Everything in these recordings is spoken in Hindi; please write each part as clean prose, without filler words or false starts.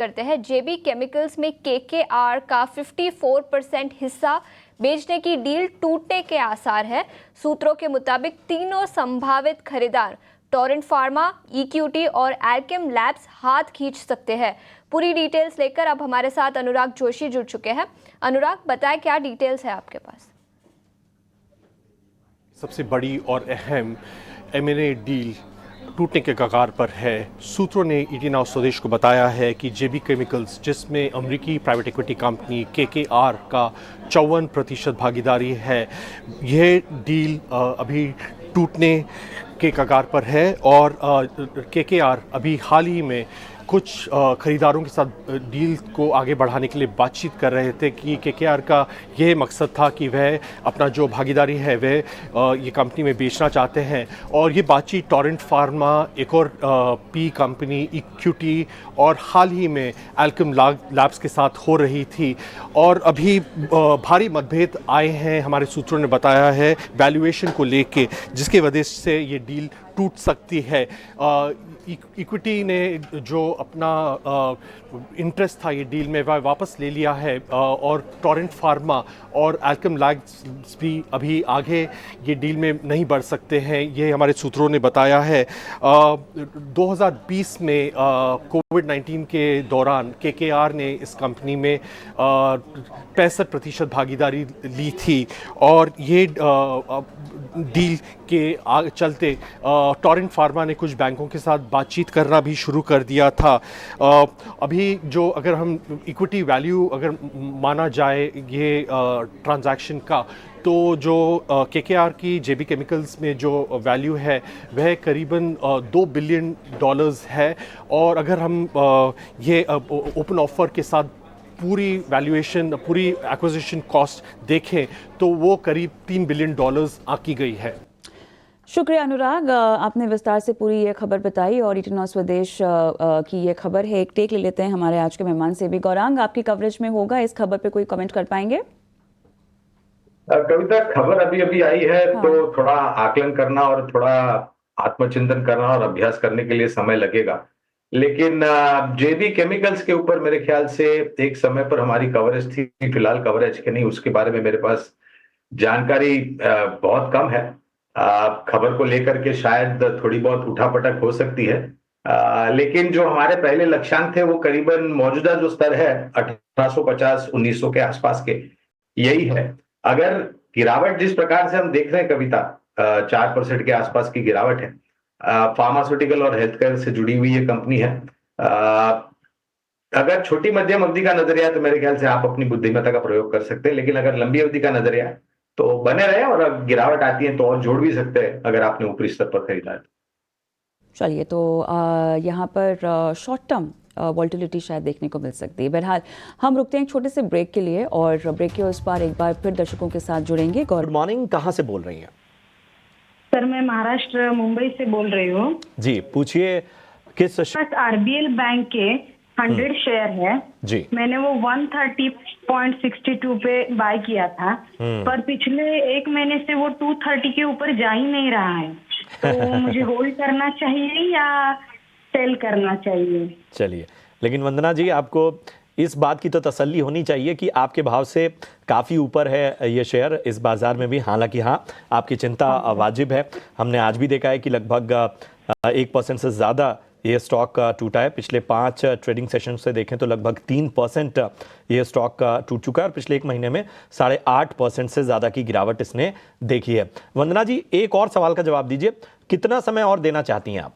करते हैं। जेबी केमिकल्स में केकेआर का 54% हिस्सा बेचने की डील टूटने के आसार है। सूत्रों के मुताबिक तीनों संभावित खरीदार टोरेंट फार्मा, इक्विटी और अल्केम लैब्स हाथ खींच सकते हैं। पूरी डिटेल्स लेकर अब हमारे साथ अनुराग जोशी जुड़ चुके हैं। अनुराग, बताएं क्या डिटेल्स है आपके पास? सबसे बड़ी और अहम M&A डील टूटने के कगार पर है। सूत्रों ने ईटी नाउ स्वदेश को बताया है कि जेबी केमिकल्स, जिसमें अमेरिकी प्राइवेट इक्विटी कंपनी केकेआर का 54% भागीदारी है, यह डील अभी टूटने के कगार पर है। और केकेआर अभी हाल ही में कुछ खरीदारों के साथ डील को आगे बढ़ाने के लिए बातचीत कर रहे थे कि केकेआर का यह मकसद था कि वह अपना जो भागीदारी है वह ये कंपनी में बेचना चाहते हैं। और ये बातचीत टोरेंट फार्मा, एक और पी कंपनी इक्विटी और हाल ही में अल्केम लैब्स के साथ हो रही थी। और अभी भारी मतभेद आए हैं, हमारे सूत्रों ने बताया है, वैल्यूएशन को लेके, जिसकी वजह से ये डील टूट सकती है। इक्विटी ने जो अपना इंटरेस्ट था ये डील में वह वापस ले लिया है। और टोरेंट फार्मा और अल्केम लैब्स भी अभी आगे ये डील में नहीं बढ़ सकते हैं, ये हमारे सूत्रों ने बताया है। 2020 में कोविड-19 के दौरान केकेआर ने इस कंपनी में 65% भागीदारी ली थी। और ये डील के चलते टोरेंट फार्मा ने कुछ बैंकों के साथ बातचीत करना भी शुरू कर दिया था। अभी जो अगर हम इक्विटी वैल्यू अगर माना जाए ये ट्रांजैक्शन का, तो जो केकेआर की जेबी केमिकल्स में जो वैल्यू है वह करीबन $2 बिलियन है। और अगर हम ये ओपन ऑफर के साथ पूरी वैल्यूएशन, पूरी एक्विजिशन कॉस्ट देखें तो वो करीब $3 बिलियन आकी गई है। शुक्रिया अनुराग, आपने विस्तार से पूरी ये खबर बताई। और ईटी नाउ स्वदेश की ये खबर है। एक टेक ले लेते हैं हमारे आज के मेहमान से भी। गौरांग, आपकी कवरेज में होगा इस खबर पे कोई कमेंट कर पाएंगे? कविता, खबर अभी अभी आई है, हाँ। तो थोड़ा आकलन करना और थोड़ा आत्मचिंतन करना और अभ्यास करने के लिए समय लगेगा। लेकिन जेबी केमिकल्स के ऊपर मेरे ख्याल से एक समय पर हमारी कवरेज थी, फिलहाल कवरेज के नहीं, उसके बारे में मेरे पास जानकारी बहुत कम है। खबर को लेकर के शायद थोड़ी बहुत उठापटक हो सकती है, लेकिन जो हमारे पहले लक्ष्यांक थे वो करीबन मौजूदा जो स्तर है 1850-1900 के आसपास के यही है। अगर गिरावट जिस प्रकार से हम देख रहे हैं कविता, 4% के आसपास की गिरावट है, फार्मास्यूटिकल और हेल्थ केयर से जुड़ी हुई ये कंपनी है। अगर छोटी मध्यम अवधि का नजरिया है तो मेरे ख्याल से आप अपनी बुद्धिमत्ता का प्रयोग कर सकते हैं, लेकिन अगर लंबी अवधि का नजरिया है तो बने रहे, और अगर गिरावट आती है तो और जोड़ भी सकते हैं अगर आपने ऊपरी स्तर पर खरीदा है। चलिए, तो यहाँ पर शॉर्ट टर्म वॉल्टिलिटी शायद देखने को मिल सकती है। बहरहाल हम रुकते हैं एक छोटे से ब्रेक के लिए, और ब्रेक के उस पार एक बार फिर दर्शकों के साथ जुड़ेंगे। गुड मॉर्निंग, कहाँ से बोल रही हैं? सर, मैं महाराष्ट्र मुंबई से बोल रही हूँ। जी, पूछिए। किस आरबीएल बैंक के 100 शेयर है जी, मैंने वो 130.62 पे बाय किया था, पर पिछले एक महीने से वो 230 के ऊपर जा ही नहीं रहा है, तो मुझे होल्ड करना चाहिए या सेल करना चाहिए? चलिए, लेकिन वंदना जी, आपको इस बात की तो तसल्ली होनी चाहिए कि आपके भाव से काफ़ी ऊपर है ये शेयर इस बाजार में भी। हालांकि हाँ, आपकी चिंता वाजिब है। हमने आज भी देखा है कि लगभग 1% से ज़्यादा ये स्टॉक टूटा है। पिछले 5 ट्रेडिंग सेशन से देखें तो लगभग 3% ये स्टॉक टूट चुका है, और पिछले एक महीने में 8.5% से ज़्यादा की गिरावट इसने देखी है। वंदना जी, एक और सवाल का जवाब दीजिए, कितना समय और देना चाहती हैं आप?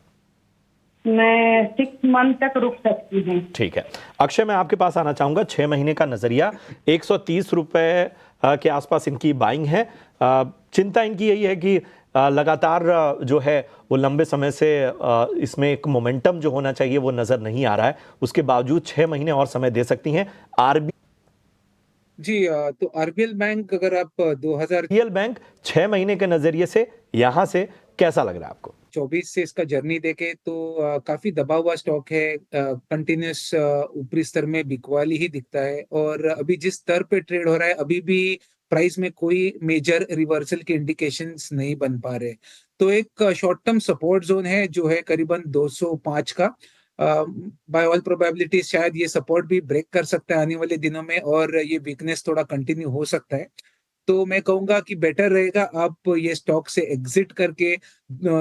मैं 6 मंथ तक रुक सकती हूँ। ठीक है अक्षय, मैं आपके पास आना चाहूँगा। 6 महीने का नज़रिया, 130 रुपये के आसपास इनकी बाइंग है। चिंता इनकी यही है कि लगातार जो है वो लंबे समय से इसमें एक मोमेंटम जो होना चाहिए वो नज़र नहीं आ रहा है। उसके बावजूद 6 महीने और समय दे सकती हैं। जी, तो आरबीएल बैंक, अगर आप 2000 बैंक 6 महीने के नज़रिए से यहाँ से कैसा लग रहा है आपको? 24 से इसका जर्नी देखे तो काफी दबा हुआ स्टॉक है, कंटिन्यूस ऊपरी स्तर में बिकवाली ही दिखता है, और अभी जिस स्तर पे ट्रेड हो रहा है अभी भी प्राइस में कोई मेजर रिवर्सल के इंडिकेशंस नहीं बन पा रहे। तो एक शॉर्ट टर्म सपोर्ट जोन है जो है करीबन 205 का, बाय ऑल प्रोबेबिलिटी शायद ये सपोर्ट भी ब्रेक कर सकता है आने वाले दिनों में और ये वीकनेस थोड़ा कंटिन्यू हो सकता है। तो मैं कहूंगा कि बेटर रहेगा आप ये स्टॉक से एग्जिट करके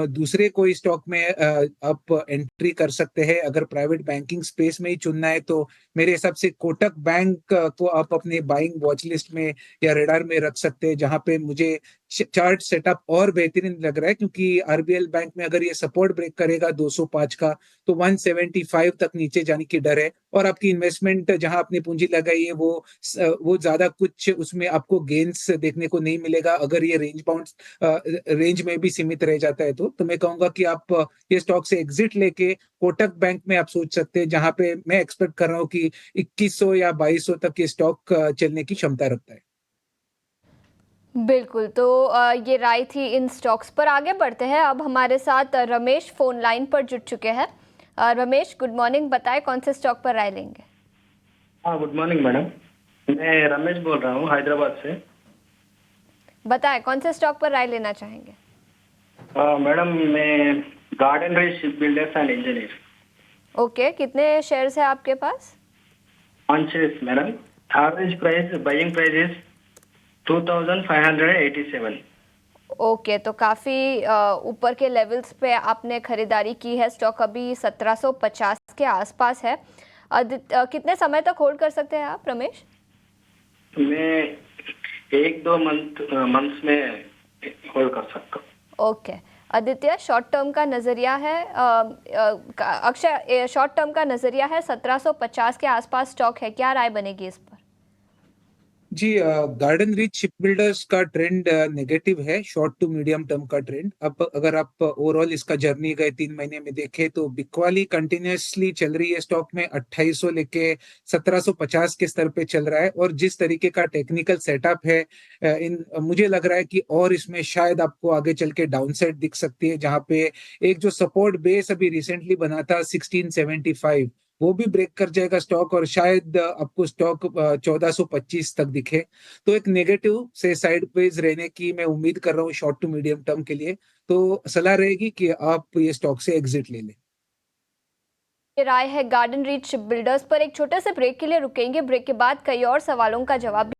दूसरे कोई स्टॉक में आप एंट्री कर सकते हैं। अगर प्राइवेट बैंकिंग स्पेस में ही चुनना है तो मेरे हिसाब से कोटक बैंक को आप अपने बाइंग वॉच लिस्ट में या रेडार में रख सकते हैं, जहां पे मुझे चार्ट सेटअप और बेहतरीन लग रहा है, क्योंकि आरबीएल बैंक में अगर ये सपोर्ट ब्रेक करेगा 205 का तो 175 तक नीचे जाने की डर है और आपकी इन्वेस्टमेंट जहां आपने पूंजी लगाई है वो ज्यादा कुछ उसमें आपको गेन्स देखने को नहीं मिलेगा अगर ये रेंज में भी सीमित रह जाता है। तो मैं कहूंगा कि आप ये स्टॉक से एग्जिट लेके कोटक बैंक में आप सोच सकते हैं, जहां पे मैं एक्सपेक्ट कर रहा हूँ कि 2100 या 2200 तक ये स्टॉक चलने की क्षमता रखता है। बिल्कुल, तो ये राय थी इन स्टॉक्स पर। आगे बढ़ते हैं, अब हमारे साथ रमेश फोन लाइन पर जुड़ चुके हैं। रमेश, गुड मॉर्निंग, बताएं कौन से स्टॉक पर राय लेंगे? हाँ, गुड मॉर्निंग मैडम। मैं रमेश बोल रहा हूँ हैदराबाद से। बताएं कौन से स्टॉक पर राय लेना चाहेंगे? मैडम, मैं garden reach ship builders and engineer. Okay, कितने शेयर्स है आपके पास? 1 shares madam. Average price buying price is 2587। Okay, तो काफ़ी ऊपर के लेवल्स पे आपने खरीदारी की है। स्टॉक अभी 1750 के आसपास है। कितने समय तक होल्ड कर सकते हैं आप, रमेश? मैं 1-2 मंथ्स में होल्ड कर सकता हूँ। ओके, आदित्य, शॉर्ट टर्म का नज़रिया है, अक्षय, शॉर्ट टर्म का नज़रिया है 1750 के आसपास स्टॉक है, क्या राय बनेगी इस पर? जी, गार्डन रीच शिप बिल्डर्स का ट्रेंड नेगेटिव है, शॉर्ट टू मीडियम टर्म का ट्रेंड। अब अगर आप ओवरऑल इसका जर्नी गए 3 महीने में देखें तो बिकवाली कंटिन्यूसली चल रही है स्टॉक में, 2800 लेके 1750 के स्तर पे चल रहा है। और जिस तरीके का टेक्निकल सेटअप है मुझे लग रहा है कि और इसमें शायद आपको आगे चल के डाउनसाइड दिख सकती है, जहां पे एक जो सपोर्ट बेस अभी रिसेंटली बना था 1675 वो भी ब्रेक कर जाएगा स्टॉक और शायद आपको स्टॉक 1425 तक दिखे। तो एक नेगेटिव से साइडवेज रहने की मैं उम्मीद कर रहा हूँ शॉर्ट टू मीडियम टर्म के लिए। तो सलाह रहेगी कि आप ये स्टॉक से एग्जिट ले लें। ये राय है गार्डन रीच शिप बिल्डर्स पर। एक छोटे से ब्रेक के लिए रुकेंगे, ब्रेक के बाद कई और सवालों का जवाब